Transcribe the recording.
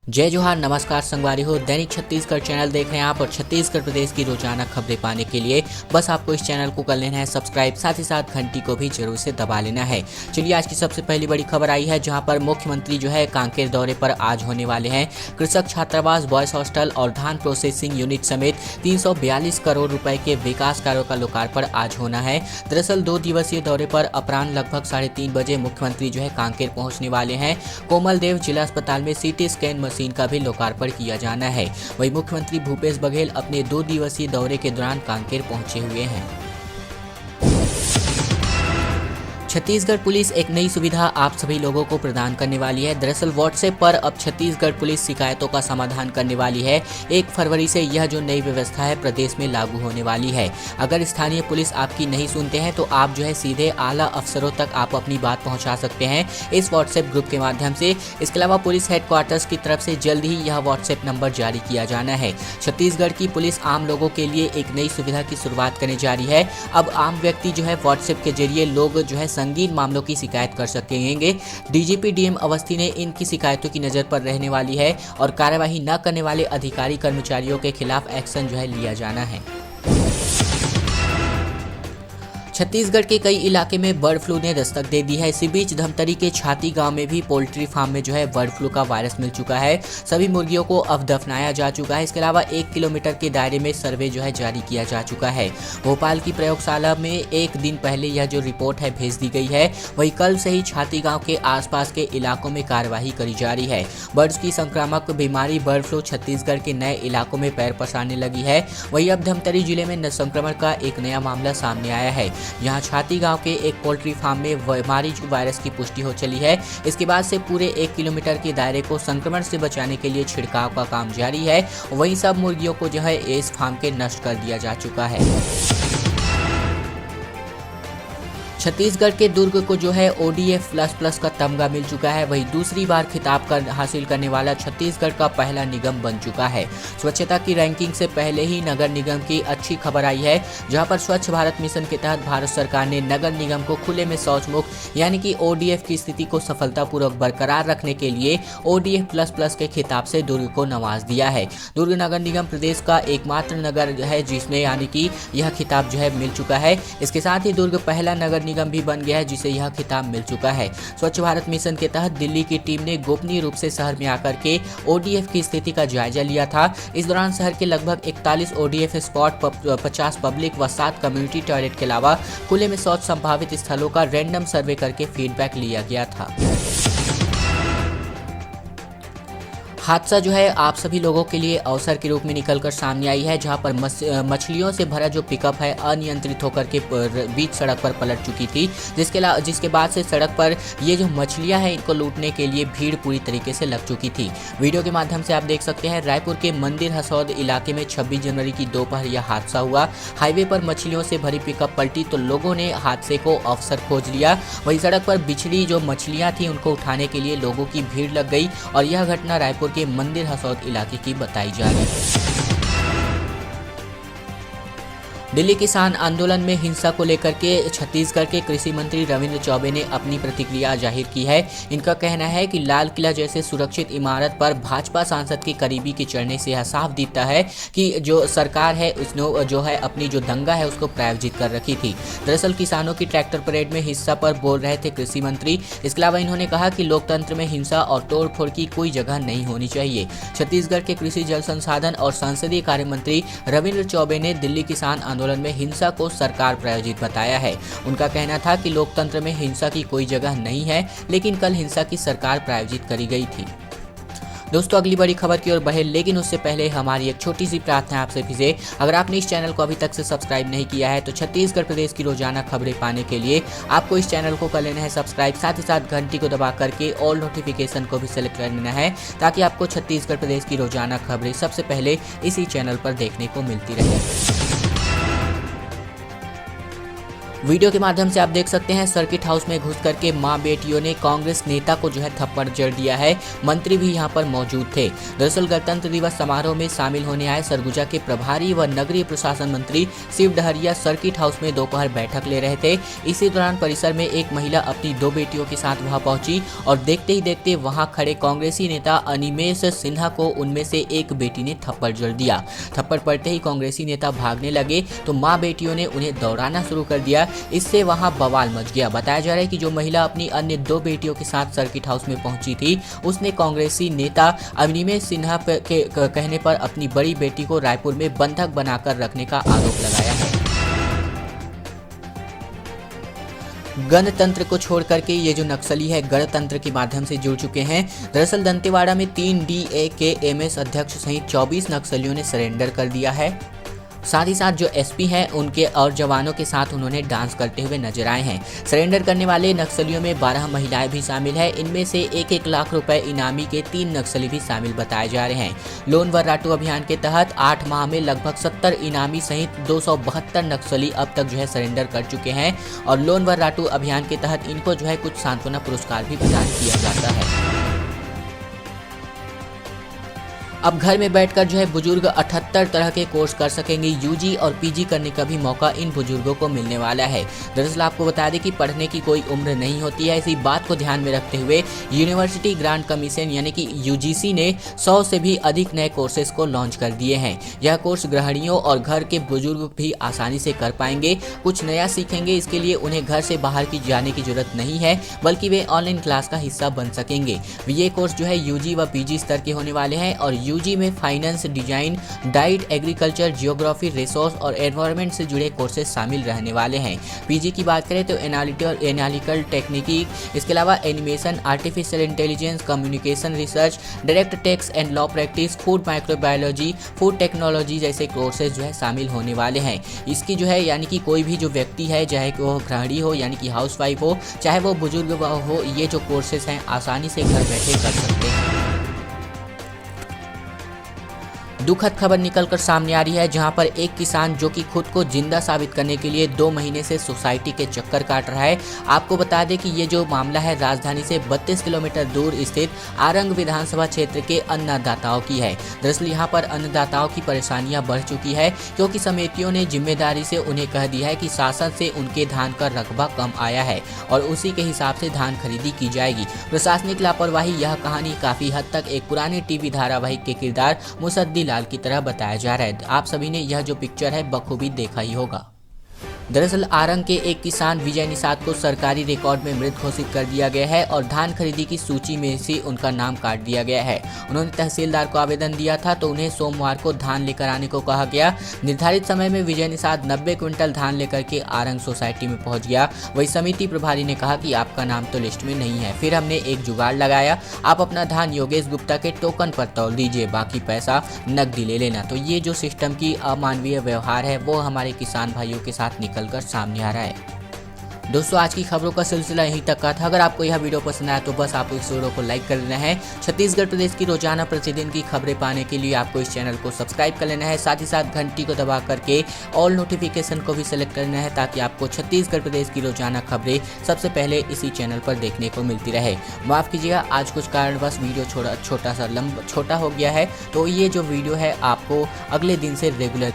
जय जोहार, नमस्कार संगवारी हो। दैनिक छत्तीसगढ़ चैनल देख रहे हैं आप और छत्तीसगढ़ प्रदेश की रोजाना खबरें पाने के लिए बस आपको इस चैनल को कर लेना है सब्सक्राइब, साथ ही साथ घंटी को भी जरूर से दबा लेना है। चलिए आज की सबसे पहली बड़ी खबर आई है, जहां पर मुख्यमंत्री जो है कांकेर दौरे पर आज होने वाले हैं। कृषक छात्रावास, बॉयज हॉस्टल और धान प्रोसेसिंग यूनिट समेत 342 करोड़ रुपए के विकास कार्यों का लोकार्पण आज होना है। दरअसल 2 दिवसीय दौरे पर अपराह्न लगभग 3:30 बजे मुख्यमंत्री जो है कांकेर पहुंचने वाले हैं। कोमल देव जिला अस्पताल में सीटी स्कैन मशीन का भी लोकार्पण किया जाना है। वहीं मुख्यमंत्री भूपेश बघेल अपने 2 दिवसीय दौरे के दौरान कांकेर पहुंचे हुए हैं। छत्तीसगढ़ पुलिस एक नई सुविधा आप सभी लोगों को प्रदान करने वाली है। दरअसल व्हाट्सएप पर अब छत्तीसगढ़ पुलिस शिकायतों का समाधान करने वाली है। 1 फरवरी से यह जो नई व्यवस्था है प्रदेश में लागू होने वाली है। अगर स्थानीय पुलिस आपकी नहीं सुनते हैं तो आप जो है सीधे आला अफसरों तक आप अपनी बात पहुंचा सकते हैं इस व्हाट्सएप ग्रुप के माध्यम से। इसके अलावा पुलिस हेडक्वार्टर्स की तरफ से जल्द ही यह व्हाट्सएप नंबर जारी किया जाना है। छत्तीसगढ़ की पुलिस आम लोगों के लिए एक नई सुविधा की शुरुआत करने जा रही है। अब आम व्यक्ति जो है व्हाट्सएप के जरिए लोग जो है संगीन मामलों की शिकायत कर सकेंगे। डीजीपी डीएम अवस्थी ने इनकी शिकायतों की नजर पर रहने वाली है और कार्यवाही न करने वाले अधिकारी कर्मचारियों के खिलाफ एक्शन जो है लिया जाना है। छत्तीसगढ़ के कई इलाके में बर्ड फ्लू ने दस्तक दे दी है। इसी बीच धमतरी के छाती गांव में भी पोल्ट्री फार्म में जो है बर्ड फ्लू का वायरस मिल चुका है। सभी मुर्गियों को अब दफनाया जा चुका है। इसके अलावा 1 किलोमीटर के दायरे में सर्वे जो है जारी किया जा चुका है। भोपाल की प्रयोगशाला में 1 दिन पहले यह जो रिपोर्ट है भेज दी गई है। वही कल से ही छाती गाँव के आसपास के इलाकों में कार्यवाही करी जा रही है। बर्ड्स की संक्रामक बीमारी बर्ड फ्लू छत्तीसगढ़ के नए इलाकों में पैर पसारने लगी है। वही अब धमतरी जिले में संक्रमण का एक नया मामला सामने आया है। यहाँ छाती गांव के एक पोल्ट्री फार्म में बीमारी वायरस की पुष्टि हो चली है। इसके बाद से पूरे 1 किलोमीटर के दायरे को संक्रमण से बचाने के लिए छिड़काव का काम जारी है। वहीं सब मुर्गियों को जो है इस फार्म के नष्ट कर दिया जा चुका है। छत्तीसगढ़ के दुर्ग को जो है ODF++ का तमगा मिल चुका है। वही दूसरी बार खिताब हासिल करने वाला छत्तीसगढ़ का पहला निगम बन चुका है। स्वच्छता की रैंकिंग से पहले ही नगर निगम की अच्छी खबर आई है, जहां पर स्वच्छ भारत मिशन के तहत भारत सरकार ने नगर निगम को खुले में शौच मुक्त यानी कि ODF की स्थिति को सफलतापूर्वक बरकरार रखने के लिए ODF++ के खिताब से दुर्ग को नवाज दिया है। दुर्ग नगर निगम प्रदेश का एकमात्र नगर है जिसमें यानी कि यह खिताब जो है मिल चुका है। इसके साथ ही दुर्ग पहला नगर निगम भी बन गया है जिसे यह खिताब मिल चुका है। स्वच्छ भारत मिशन के तहत दिल्ली की टीम ने गोपनीय रूप से शहर में आकर के ODF की स्थिति का जायजा लिया था। इस दौरान शहर के लगभग 41 ODF स्पॉट, 50 पब्लिक व 7 कम्युनिटी टॉयलेट के अलावा खुले में शौच संभावित स्थलों का रैंडम सर्वे करके फीडबैक लिया गया था। हादसा जो है आप सभी लोगों के लिए अवसर के रूप में निकलकर सामने आई है, जहां पर मछलियों से भरा जो पिकअप है अनियंत्रित होकर के बीच सड़क पर पलट चुकी थी, जिसके बाद से सड़क पर ये जो मछलियां हैं इनको लूटने के लिए भीड़ पूरी तरीके से लग चुकी थी। वीडियो के माध्यम से आप देख सकते हैं रायपुर के मंदिर हसौद इलाके में 26 जनवरी की दोपहर यह हादसा हुआ। हाईवे पर मछलियों से भरी पिकअप पलटी तो लोगों ने हादसे को अवसर खोज लिया। वही सड़क पर बिछड़ी जो मछलियां थी उनको उठाने के लिए लोगों की भीड़ लग गई और यह घटना रायपुर के मंदिर हसौद इलाके की बताई जा रही है। दिल्ली किसान आंदोलन में हिंसा को लेकर के छत्तीसगढ़ के कृषि मंत्री रविंद्र चौबे ने अपनी प्रतिक्रिया जाहिर की है। इनका कहना है कि लाल किला जैसे सुरक्षित इमारत पर भाजपा सांसद के करीबी के चढ़ने से यह साफ दिखता है कि जो सरकार है उसने जो है अपनी जो दंगा है उसको प्रायोजित कर रखी थी। दरअसल किसानों की ट्रैक्टर परेड में हिस्सा पर बोल रहे थे कृषि मंत्री। इसके अलावा इन्होंने कहा कि लोकतंत्र में हिंसा और तोड़फोड़ की कोई जगह नहीं होनी चाहिए। छत्तीसगढ़ के कृषि, जल संसाधन और संसदीय कार्य मंत्री रविंद्र चौबे ने दिल्ली किसान आंदोलन में हिंसा को सरकार प्रायोजित बताया है। उनका कहना था कि लोकतंत्र में हिंसा की कोई जगह नहीं है, लेकिन कल हिंसा की सरकार प्रायोजित करी गई थी। दोस्तों अगली बड़ी खबर की ओर बढ़े, लेकिन उससे पहले हमारी एक छोटी सी प्रार्थना आपसे फिर से, अगर आपने इस चैनल को अभी तक से सब्सक्राइब नहीं किया है तो छत्तीसगढ़ प्रदेश की रोजाना खबरें पाने के लिए आपको इस चैनल को कर लेना है सब्सक्राइब, साथ ही साथ घंटी को दबा करके ऑल नोटिफिकेशन को भी सेलेक्ट कर लेना है ताकि आपको छत्तीसगढ़ प्रदेश की रोजाना खबरें सबसे पहले इसी चैनल पर देखने को मिलती रहे। वीडियो के माध्यम से आप देख सकते हैं सर्किट हाउस में घुस करके मां बेटियों ने कांग्रेस नेता को जो है थप्पड़ जड़ दिया है। मंत्री भी यहां पर मौजूद थे। दरअसल गणतंत्र दिवस समारोह में शामिल होने आए सरगुजा के प्रभारी व नगरीय प्रशासन मंत्री शिव डहरिया सर्किट हाउस में दोपहर बैठक ले रहे थे। इसी दौरान परिसर में एक महिला अपनी 2 बेटियों के साथ वहां पहुंची और देखते ही देखते वहां खड़े कांग्रेसी नेता अनिमेष सिन्हा को उनमें से एक बेटी ने थप्पड़ जड़ दिया। थप्पड़ पड़ते ही कांग्रेसी नेता भागने लगे तो मां बेटियों ने उन्हें दौड़ाना शुरू कर दिया। इससे वहां बवाल मच गया। बताया जा रहा है कि जो महिला अपनी अन्य 2 बेटियों के साथ सर्किट हाउस में पहुंची थी, उसने कांग्रेसी नेता अनिमेष सिन्हा के कहने पर अपनी बड़ी बेटी को रायपुर में बंधक बनाकर रखने का आरोप लगाया है। गणतंत्र को छोड़ करके ये जो नक्सली है गणतंत्र के माध्यम से जुड़ चुके हैं। दरअसल दंतेवाड़ा में 3 DAKMS अध्यक्ष सहित 24 नक्सलियों ने सरेंडर कर दिया है। साथ ही साथ जो SP हैं उनके और जवानों के साथ उन्होंने डांस करते हुए नजर आए हैं। सरेंडर करने वाले नक्सलियों में 12 महिलाएं भी शामिल हैं। इनमें से 1-1 लाख रुपए इनामी के 3 नक्सली भी शामिल बताए जा रहे हैं। लोन वर्राटू अभियान के तहत 8 माह में लगभग 70 इनामी सहित 272 नक्सली अब तक जो है सरेंडर कर चुके हैं और लोन वर्राटू अभियान के तहत इनको जो है कुछ सांत्वना पुरस्कार भी प्रदान किया जाता है। अब घर में बैठकर जो है बुजुर्ग 78 तरह के कोर्स कर सकेंगे। UG और PG करने का भी मौका इन बुजुर्गों को मिलने वाला है। दरअसल आपको बता दें कि पढ़ने की कोई उम्र नहीं होती है। इसी बात को ध्यान में रखते हुए यूनिवर्सिटी ग्रांट कमीशन यानी कि UGC ने 100 से भी अधिक नए कोर्सेज को लॉन्च कर दिए हैं। यह कोर्स गृहिणियों और घर के बुजुर्ग भी आसानी से कर पाएंगे, कुछ नया सीखेंगे। इसके लिए उन्हें घर से बाहर की जाने की जरूरत नहीं है, बल्कि वे ऑनलाइन क्लास का हिस्सा बन सकेंगे। ये कोर्स जो है UG व PG स्तर के होने वाले हैं और UG में finance, design, diet, agriculture, geography, resource और एनवायरनमेंट से जुड़े कोर्सेज शामिल रहने वाले हैं। PG की बात करें तो एनालिटिकल टेक्निक, इसके अलावा animation, artificial intelligence, communication research, direct text and law practice, food microbiology, food technology जैसे कोर्सेज जो है शामिल होने वाले हैं। इसकी जो है यानी कि कोई भी जो व्यक्ति है, चाहे वो गृहिणी हो यानी कि हाउसवाइफ हो, चाहे वो बुजुर्ग हो, ये जो कोर्सेज हैं आसानी से घर बैठे कर सकते हैं। दुखद खबर निकलकर सामने आ रही है, जहां पर एक किसान जो कि खुद को जिंदा साबित करने के लिए 2 महीने से सोसाइटी के चक्कर काट रहा है। आपको बता दें कि ये जो मामला है राजधानी से 32 किलोमीटर दूर स्थित आरंग विधानसभा क्षेत्र के अन्नदाताओं की है। दरअसल यहां पर अन्नदाताओं की परेशानियां बढ़ चुकी है क्योंकि समितियों ने जिम्मेदारी से उन्हें कह दिया है कि शासन से उनके धान का रकबा कम आया है और उसी के हिसाब से धान खरीदी की जाएगी। प्रशासनिक लापरवाही। यह कहानी काफी हद तक एक पुराने TV धारावाहिक के किरदार मुसद्दी लाल की तरह बताया जा रहा है। आप सभी ने यह जो पिक्चर है बखूबी देखा ही होगा। दरअसल आरंग के एक किसान विजय निषाद को सरकारी रिकॉर्ड में मृत घोषित कर दिया गया है और धान खरीदी की सूची में से उनका नाम काट दिया गया है। उन्होंने तहसीलदार को आवेदन दिया था तो उन्हें सोमवार को धान लेकर आने को कहा गया। निर्धारित समय में विजय निषाद 90 क्विंटल धान लेकर के आरंग सोसाइटी में पहुंच गया। वही समिति प्रभारी ने कहा कि आपका नाम तो लिस्ट में नहीं है। फिर हमने एक जुगाड़ लगाया, आप अपना धान योगेश गुप्ता के टोकन पर तौल दीजिए, बाकी पैसा नकदी ले लेना। तो ये जो सिस्टम की अमानवीय व्यवहार है वो हमारे किसान भाइयों के साथ निकलकर सामने आ रहा है। दोस्तों आज की खबरों का सिलसिला यहीं तक का था। अगर आपको यह वीडियो पसंद आया तो बस आपको इस वीडियो को लाइक कर देना है। छत्तीसगढ़ प्रदेश की रोजाना प्रतिदिन की खबरें पाने के लिए आपको इस चैनल को सब्सक्राइब कर लेना है। साथ ही साथ घंटी को दबा करके ऑल नोटिफिकेशन को भी सिलेक्ट करना है ताकि आपको छत्तीसगढ़ प्रदेश की रोजाना खबरें सबसे पहले इसी चैनल पर देखने को मिलती रहे। माफ़ कीजिएगा आज कुछ कारणवश वीडियो छोटा हो गया है, तो ये जो वीडियो है आपको अगले दिन से रेगुलर